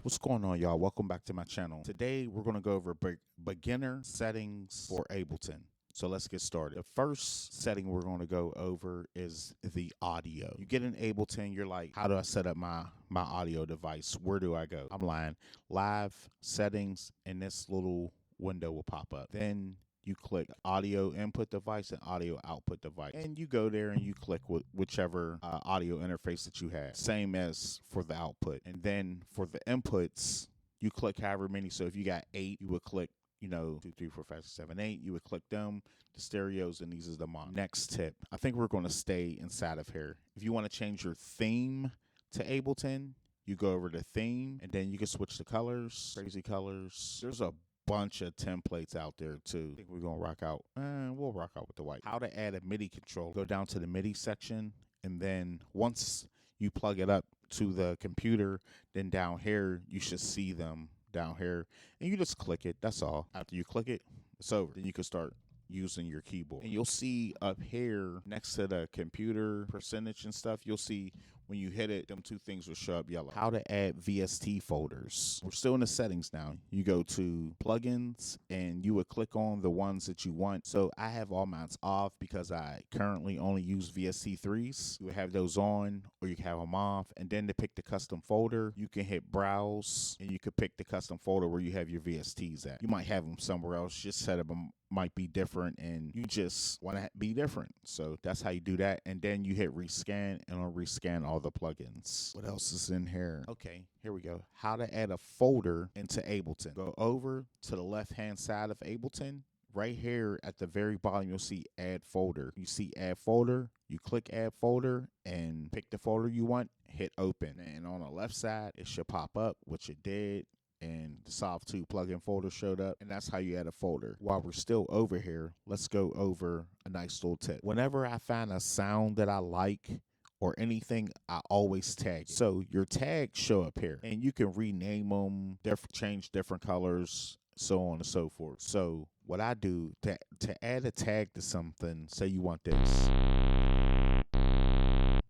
What's going on, y'all? Welcome back to my channel. Today we're going to go over beginner settings for Ableton. So let's get started. The first setting we're going to go over is the audio. You get in Ableton, you're like, how do I set up my audio device? Where do I go? I'm lying. Live, settings, and this little window will pop up. Then you click audio input device and audio output device. And you go there and you click whichever audio interface that you have. Same as for the output. And then for the inputs, you click however many. So if you got 8, you would click 2, 3, 4, 5, 6, 7, 8. You would click them, the stereos, and these are the mono. Next tip. I think we're going to stay inside of here. If you want to change your theme to Ableton, you go over to theme, and then you can switch the colors, crazy colors. There's a bunch of templates out there too. I think we're gonna rock out. We'll rock out with the white. How to add a Midi control. Go down to the Midi section, and then once you plug it up to the computer, then down here you should see them down here, and you just click it. That's all. After you click it, it's over. Then you can start using your keyboard. And you'll see up here next to the computer percentage and stuff, you'll see when you hit it, them two things will show up yellow. How to add VST folders. We're still in the settings now. You go to plugins and you would click on the ones that you want. So I have all mine off because I currently only use VST 3s. You would have those on, or you can have them off. And then to pick the custom folder, you can hit browse and you could pick the custom folder where you have your VSTs at. You might have them somewhere else. Just set up them might be different and you just want to be different. So that's how you do that. And then you hit rescan and it'll rescan all the plugins. What else is in here? Okay, here we go. How to add a folder into Ableton. Go over to the left hand side of Ableton. Right here at the very bottom, you'll see add folder. You see add folder, you click add folder and pick the folder you want, hit open. And on the left side, it should pop up, which it did. And the Soft 2 plugin folder showed up, and that's how you add a folder. While we're still over here, let's go over a nice little tip. Whenever I find a sound that I like or anything, I always tag it. So your tags show up here, and you can rename them, change different colors, so on and so forth. So what I do to add a tag to something, say you want this,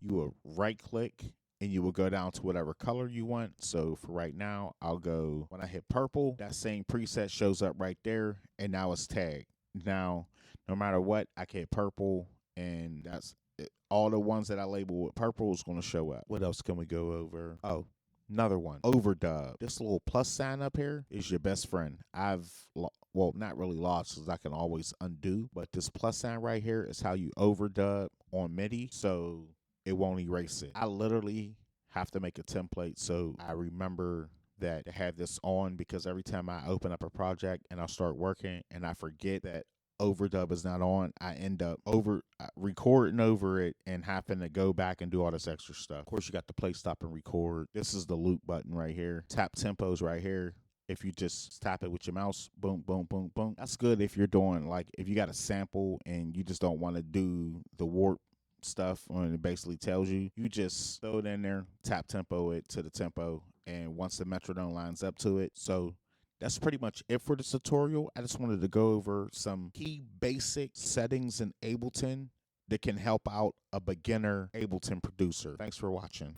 you will right click and you will go down to whatever color you want. So for right now, I'll go, when I hit purple, that same preset shows up right there, and now it's tagged. Now, no matter what, I can hit purple, and that's it. All the ones that I label with purple is going to show up. What else can we go over? Oh, another one, overdub. This little plus sign up here is your best friend. Well, not really lost because I can always undo, but this plus sign right here is how you overdub on Midi. So it won't erase it. I literally have to make a template so I remember that to have this on, because every time I open up a project and I start working and I forget that overdub is not on, I end up recording over it and having to go back and do all this extra stuff. Of course, you got the play, stop, and record. This is the loop button right here. Tap tempos right here. If you just tap it with your mouse, boom, boom, boom, boom. That's good if you're doing, like, if you got a sample and you just don't want to do the warp stuff when it basically tells you, you just throw it in there, tap tempo it to the tempo, and once the metronome lines up to it. So that's pretty much it for this tutorial. I just wanted to go over some key basic settings in Ableton that can help out a beginner Ableton producer. Thanks for watching.